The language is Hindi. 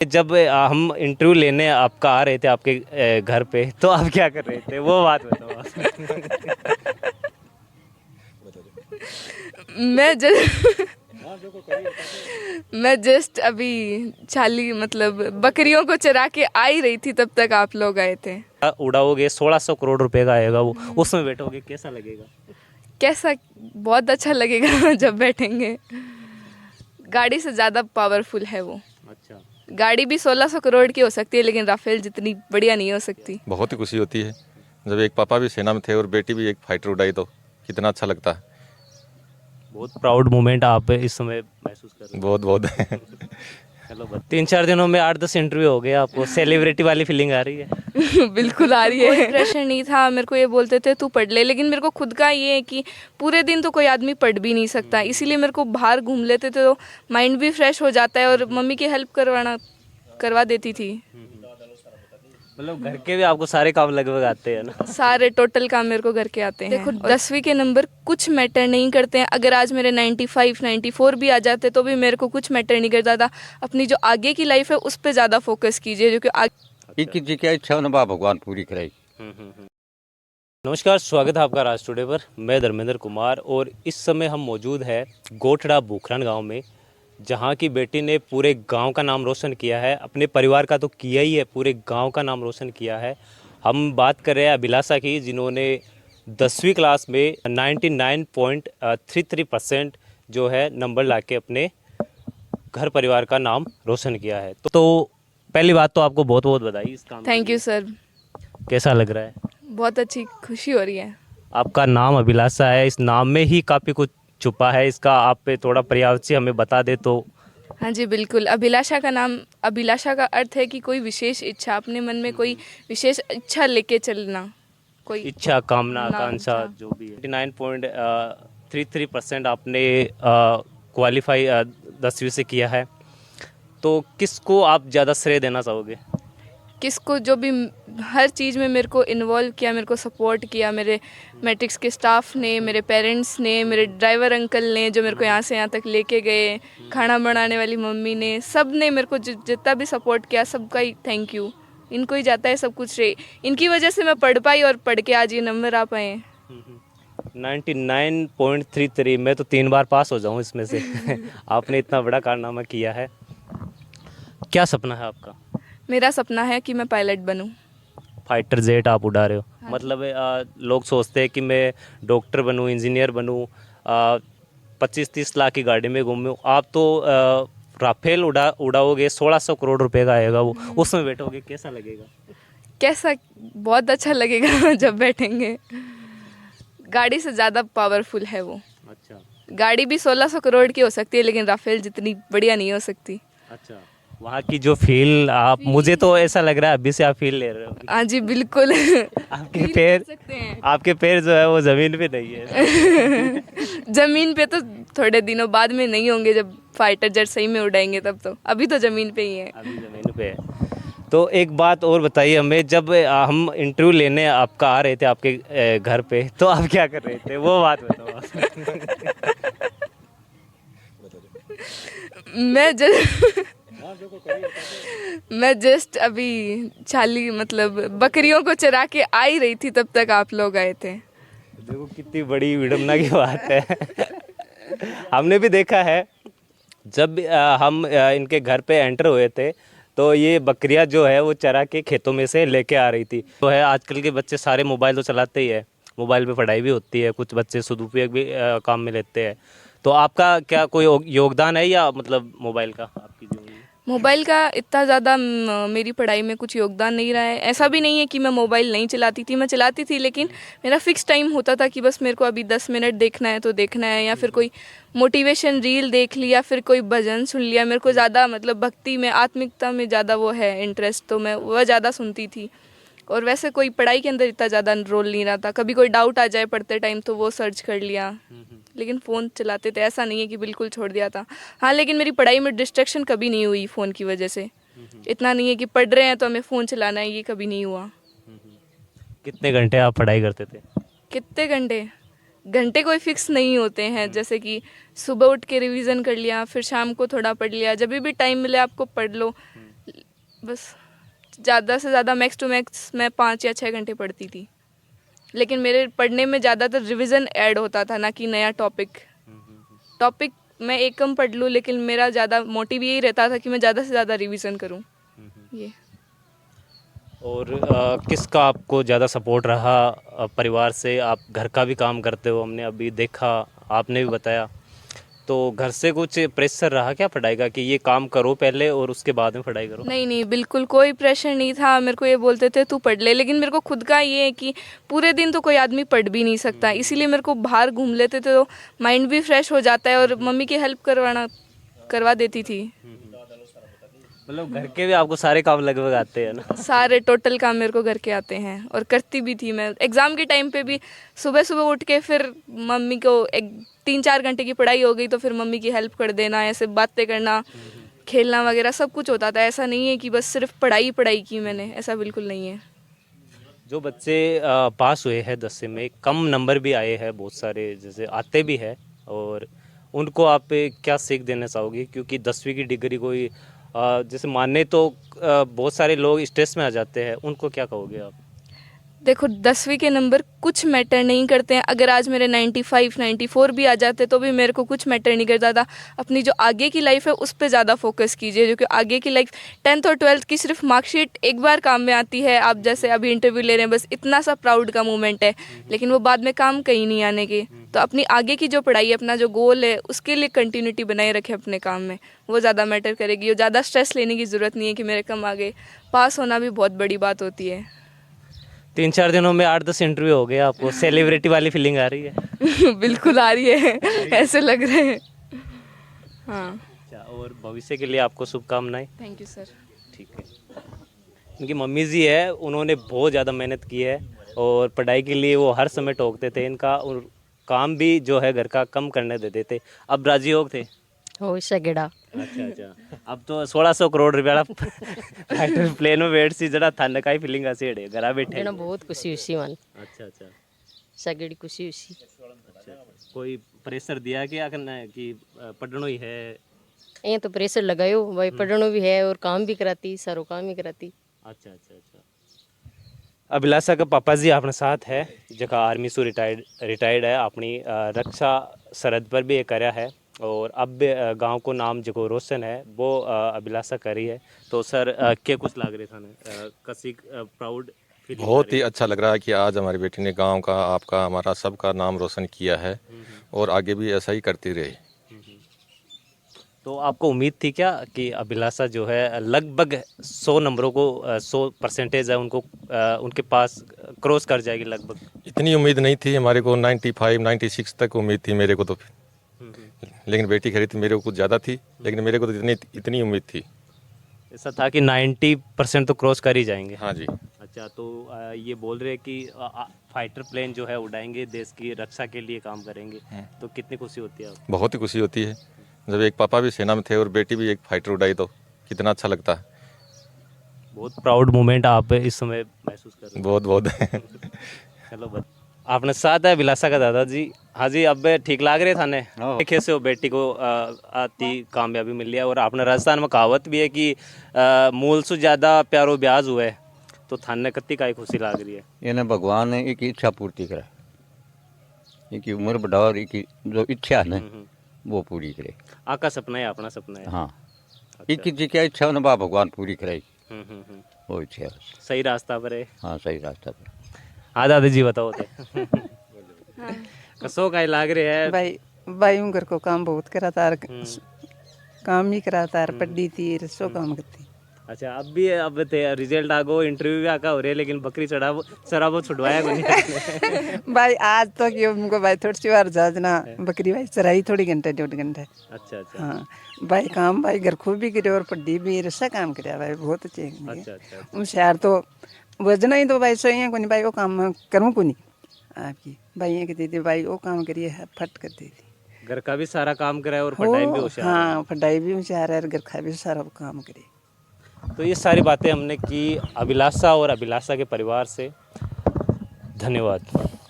जब हम इंटरव्यू लेने आपका आ रहे थे आपके घर पे, तो आप क्या कर रहे थे, वो बात बताओ आप। मैं जस्ट मैं जस्ट अभी छाली मतलब बकरियों को चरा के आ ही रही थी, तब तक आप लोग आए थे। उड़ाओगे 1600 करोड़ रुपए का आएगा वो, उसमें बैठोगे कैसा लगेगा? कैसा? बहुत अच्छा लगेगा जब बैठेंगे। गाड़ी से ज़्यादा पावरफुल है वो। अच्छा। गाड़ी भी 1600 करोड़ की हो सकती है, लेकिन राफेल जितनी बढ़िया नहीं हो सकती। बहुत ही खुशी होती है जब एक पापा भी सेना में थे और बेटी भी एक फाइटर उड़ाई, तो कितना अच्छा लगता है। बहुत प्राउड मोमेंट आप इस समय महसूस कर रहे हो? बहुत बहुत चलो 3-4 दिनों में 8-10 इंटरव्यू हो गए, आपको सेलिब्रिटी वाली फीलिंग आ रही है? बिल्कुल आ रही है। कोई प्रेशर नहीं था, मेरे को ये बोलते थे तू पढ़ ले, लेकिन मेरे को खुद का ये है कि पूरे दिन तो कोई आदमी पढ़ भी नहीं सकता, इसीलिए मेरे को बाहर घूम लेते थे तो माइंड भी फ्रेश हो जाता है, और मम्मी की हेल्प करवा देती थी। मतलब घर के भी आपको सारे काम लगभग आते हैं ना? सारे टोटल काम मेरे को घर के आते हैं। देखो 10वीं के नंबर कुछ मैटर नहीं करते हैं। अगर आज मेरे 95 94 भी आ जाते तो भी मेरे को कुछ मैटर नहीं करता था। अपनी जो आगे की लाइफ है उस पर ज़्यादा फोकस कीजिए, जो कि आगे किसी की इच्छा हो ना बा भगवान पूरी करे। नमस्कार, स्वागत है आपका राज टुडे पर। मैं धर्मेंद्र कुमार, और इस समय हम मौजूद है गोठड़ा भूखरन गांव में, जहां की बेटी ने पूरे गांव का नाम रोशन किया है। अपने परिवार का तो किया ही है, पूरे गांव का नाम रोशन किया है। हम बात कर रहे हैं अभिलाषा की, जिन्होंने 10वीं क्लास में 99.33% जो है नंबर लाके अपने घर परिवार का नाम रोशन किया है। तो पहली बात तो आपको बहुत बहुत बधाई इस काम के थैंक लिए। You sir. कैसा लग रहा है? बहुत अच्छी खुशी हो रही है। आपका नाम अभिलाषा है, इस नाम में ही काफ़ी कुछ छुपा है। इसका आप पे थोड़ा प्रयास से हमें बता दे तो। हाँ जी बिल्कुल। अभिलाषा का अर्थ है कि कोई विशेष इच्छा, अपने मन में कोई विशेष इच्छा लेके चलना। कोई इच्छा, कामना, आकांक्षा जो भी है। 99.33% आपने क्वालिफाई 10वीं से किया है, तो किसको आप ज़्यादा श्रेय देना चाहोगे? किसको? जो भी हर चीज़ में मेरे को इन्वॉल्व किया, मेरे को सपोर्ट किया, मेरे मैट्रिक्स के स्टाफ ने, मेरे पेरेंट्स ने, मेरे ड्राइवर अंकल ने जो मेरे को यहाँ से यहाँ तक लेके गए, खाना बनाने वाली मम्मी ने, सब ने मेरे को जितना भी सपोर्ट किया, सबका ही थैंक यू। इनको ही जाता है सब कुछ रे। इनकी वजह से मैं पढ़ पाई और पढ़ के आज ये नंबर आ पाए। 99.33, मैं तो 3 बार पास हो जाऊँ इसमें से। आपने इतना बड़ा कारनामा किया है। क्या सपना है आपका? मेरा सपना है कि मैं पायलट बनूं। फाइटर जेट आप उड़ा रहे हो? हाँ। मतलब लोग सोचते हैं कि मैं डॉक्टर बनूं, इंजीनियर बनूं, 25-30 लाख की गाड़ी में घूमूं। आप तो राफेल उड़ाओगे, 1600 करोड़ रुपए का आएगा वो, उसमें बैठोगे कैसा लगेगा? कैसा? बहुत अच्छा लगेगा जब बैठेंगे। गाड़ी से ज़्यादा पावरफुल है वो। अच्छा। गाड़ी भी 1600 करोड़ की हो सकती है, लेकिन राफेल जितनी बढ़िया नहीं हो सकती। अच्छा, वहाँ की जो फील आप, मुझे तो ऐसा लग रहा है अभी से आप फील ले रहे हो। हाँ जी बिल्कुल। आपके पैर, सकते हैं। आपके पैर जो है वो जमीन पे नहीं है। जमीन पे तो थोड़े दिनों बाद में नहीं होंगे, जब फाइटर जेट सही में उड़ाएंगे तब। तो अभी तो जमीन पे ही है। अभी जमीन पे है। तो एक बात और बताइए हमें, जब हम इंटरव्यू लेने आपका आ रहे थे आपके घर पे, तो आप क्या कर रहे थे, वो बात बताओ आप। मैं जस्ट अभी छाली मतलब बकरियों को चरा के आ ही रही थी, तब तक आप लोग आए थे। देखो कितनी बड़ी विडम्बना की बात है। हमने भी देखा है, जब हम इनके घर पे एंटर हुए थे, तो ये बकरियां जो है वो चरा के खेतों में से लेके आ रही थी। तो है, आजकल के बच्चे सारे मोबाइल तो चलाते ही है, मोबाइल पे पढ़ाई भी होती है, कुछ बच्चे सदुपयोग भी काम में लेते हैं। तो आपका क्या कोई योगदान है, या मतलब मोबाइल का आपकी जीवन में? मोबाइल का इतना ज़्यादा मेरी पढ़ाई में कुछ योगदान नहीं रहा है। ऐसा भी नहीं है कि मैं मोबाइल नहीं चलाती थी, मैं चलाती थी, लेकिन मेरा फिक्स टाइम होता था कि बस मेरे को अभी 10 मिनट देखना है तो देखना है, या फिर कोई मोटिवेशन रील देख लिया, फिर कोई भजन सुन लिया। मेरे को ज़्यादा मतलब भक्ति में, आत्मिकता में ज़्यादा वो है इंटरेस्ट, तो मैं वह ज़्यादा सुनती थी। और वैसे कोई पढ़ाई के अंदर इतना ज़्यादा रोल नहीं रहा था। कभी कोई डाउट आ जाए पढ़ते टाइम तो वो सर्च कर लिया, लेकिन फ़ोन चलाते थे। ऐसा नहीं है कि बिल्कुल छोड़ दिया था। हाँ, लेकिन मेरी पढ़ाई में डिस्ट्रैक्शन कभी नहीं हुई फ़ोन की वजह से। इतना नहीं है कि पढ़ रहे हैं तो हमें फ़ोन चलाना है, ये कभी नहीं हुआ। कितने घंटे आप पढ़ाई करते थे? कितने घंटे? घंटे कोई फिक्स नहीं होते हैं। जैसे कि सुबह उठ के रिवीजन कर लिया, फिर शाम को थोड़ा पढ़ लिया, जब भी टाइम मिले आपको पढ़ लो। बस ज़्यादा से ज़्यादा मैक्स टू मैक्स मैं 5 या 6 घंटे पढ़ती थी, लेकिन मेरे पढ़ने में ज़्यादातर रिवीजन ऐड होता था, ना कि नया टॉपिक मैं एक कम पढ़ लूँ, लेकिन मेरा ज़्यादा मोटिव यही रहता था कि मैं ज़्यादा से ज़्यादा रिवीजन करूँ। ये और किसका आपको ज़्यादा सपोर्ट रहा परिवार से? आप घर का भी काम करते हो, हमने अभी देखा, आपने भी बताया, तो घर से कुछ प्रेशर रहा क्या पढ़ाई का कि ये काम करो पहले और उसके बाद में पढ़ाई करो? नहीं नहीं, बिल्कुल कोई प्रेशर नहीं था। मेरे को ये बोलते थे तू पढ़ ले, लेकिन मेरे को खुद का ये है कि पूरे दिन तो कोई आदमी पढ़ भी नहीं सकता, इसीलिए मेरे को बाहर घूम लेते थे तो माइंड भी फ्रेश हो जाता है, और मम्मी की हेल्प करवा देती थी। मतलब घर के भी आपको सारे काम लगभग आते हैं ना? सारे टोटल काम मेरे को घर के आते हैं, और करती भी थी मैं। एग्ज़ाम के टाइम पे भी सुबह सुबह उठ के फिर मम्मी को 3-4 घंटे की पढ़ाई हो गई तो फिर मम्मी की हेल्प कर देना, ऐसे बातें करना, खेलना वगैरह सब कुछ होता था। ऐसा नहीं है कि बस सिर्फ पढ़ाई पढ़ाई की मैंने, ऐसा बिल्कुल नहीं है। जो बच्चे पास हुए हैं 10वीं में, कम नंबर भी आए हैं बहुत सारे, जैसे आते भी है, और उनको आप क्या सीख देना चाहोगे? क्योंकि 10वीं की डिग्री कोई जैसे माने तो बहुत सारे लोग स्ट्रेस में आ जाते हैं, उनको क्या कहोगे आप? देखो 10वीं के नंबर कुछ मैटर नहीं करते हैं। अगर आज मेरे 95-94 भी आ जाते तो भी मेरे को कुछ मैटर नहीं करता था। अपनी जो आगे की लाइफ है उस पर ज़्यादा फोकस कीजिए, जो कि आगे की लाइफ 10th और 12th की सिर्फ मार्कशीट एक बार काम में आती है। आप जैसे अभी इंटरव्यू ले रहे हैं, बस इतना सा प्राउड का मोमेंट है, लेकिन वो बाद में काम कहीं नहीं आने के। तो अपनी आगे की जो पढ़ाई है, अपना जो गोल है, उसके लिए कंटिन्यूटी बनाए रखें अपने काम में, वो ज़्यादा मैटर करेगी। और ज़्यादा स्ट्रेस लेने की ज़रूरत नहीं है कि मेरे कम आगे। पास होना भी बहुत बड़ी बात होती है। 3-4 दिनों में 8-10 इंटरव्यू हो गए, आपको सेलिब्रिटी वाली फीलिंग आ रही है? बिल्कुल आ रही है, ऐसे लग रहे हैं। हाँ, अच्छा, और भविष्य के लिए आपको शुभकामनाएं। Thank you sir. ठीक है। इनकी मम्मी जी है, उन्होंने बहुत ज़्यादा मेहनत की है, और पढ़ाई के लिए वो हर समय टोकते थे इनका, और काम भी जो है घर का कम करने देते थे। अब राजी हो थे? हो सगड़ा अच्छा अच्छा। अब तो 1600 करोड़ रुपया फाइटर प्लेन में बैठ सी जरा थाने का ही फीलिंग आसी है घरा बैठे। जणा बहुत खुशी हुई मन अच्छा अच्छा। सगड़ी खुशी हुई। अच्छा, कोई प्रेशर दिया कि करना है कि पढ़ना ही है? ये तो प्रेशर लगायो भाई, पढ़नो भी है और काम भी कराती, सारो काम ही कराती। अच्छा अच्छा अच्छा। अभिलाषा का पापा जी अपने साथ है, जगह आर्मी से रिटायर्ड है, अपनी रक्षा सरहद पर भी ये करया है, और अब गांव को नाम जो रोशन है वो अभिलाषा करी है। तो सर क्या कुछ लग रहे था कसी प्राउड? बहुत ही अच्छा लग रहा है कि आज हमारी बेटी ने गांव का, आपका, हमारा सबका नाम रोशन किया है, और आगे भी ऐसा ही करती रहे। तो आपको उम्मीद थी क्या कि अभिलाषा जो है लगभग 100 नंबरों को 100% है उनको उनके पास क्रॉस कर जाएगी लगभग? इतनी उम्मीद नहीं थी हमारे को, 95-96 तक उम्मीद थी मेरे को तो, लेकिन बेटी खरी थी मेरे को कुछ ज़्यादा थी, लेकिन मेरे को तो इतनी उम्मीद थी। ऐसा था कि 90% तो क्रॉस कर ही जाएंगे? हाँ जी। अच्छा, तो ये बोल रहे हैं कि फाइटर प्लेन जो है उड़ाएंगे, देश की रक्षा के लिए काम करेंगे, तो कितनी खुशी होती है आपको? बहुत ही खुशी होती है। जब एक पापा भी सेना में थे और बेटी भी एक फाइटर उड़ाई तो कितना अच्छा लगता है। बहुत प्राउड मोमेंट आप इस समय महसूस कर रहे हैं? बहुत बहुत। चलो आपने साथ है अभिलाषा का दादाजी। हाँ जी, अब ठीक लाग रहे थाने कैसे हो? बेटी को आती कामयाबी मिल लिया, और आपने राजस्थान में कहावत भी है कि मूल से ज़्यादा प्यारो ब्याज हुआ है, तो थाने कत्ती का खुशी लाग रही है? इन्हें भगवान ने एक इच्छा पूर्ति करे, इनकी उम्र बढ़ाओ और इनकी जो इच्छा है ना वो पूरी करे। आपका सपना है, अपना सपना है? हाँ, इनकी जी क्या इच्छा है ना भगवान पूरी करेगी, वो इच्छा है। सही रास्ता पर है? हाँ, सही रास्ता पर। हाँ दादाजी बताओ थे। कसो का लाग रहे है? भाई उनकर को काम बहुत करा था, काम ही करा था, पढ़ी थी, रसो काम करती। अच्छा, अब थे रिजल्ट आ गो, इंटरव्यू भी आका हो रहे, लेकिन बकरी चढ़ावो छुड़वाया को नहीं? भाई आज तो कि उनको भाई थोड़ी सी बार जाजना बकरी भाई चराई थोड़ी घंटे 1.5 घंटे। अच्छा अच्छा। हाँ भाई, काम भाई घर को भी करे और पढ़ी भी, रसा काम करे भाई, बहुत अच्छे। अच्छा अच्छा। होशियार तो वजना ही तो भाई सही है, कोई भाई वो काम करूँ को नहीं आपकी भाई ये कहती थी भाई वो काम करिए, फट कर दी थी। घर का भी सारा काम कराए और पढ़ाई भी होशियार। हाँ, पढ़ाई भी होशियार है और घर का भी सारा काम करे। तो ये सारी बातें हमने की अभिलाषा और अभिलाषा के परिवार से। धन्यवाद।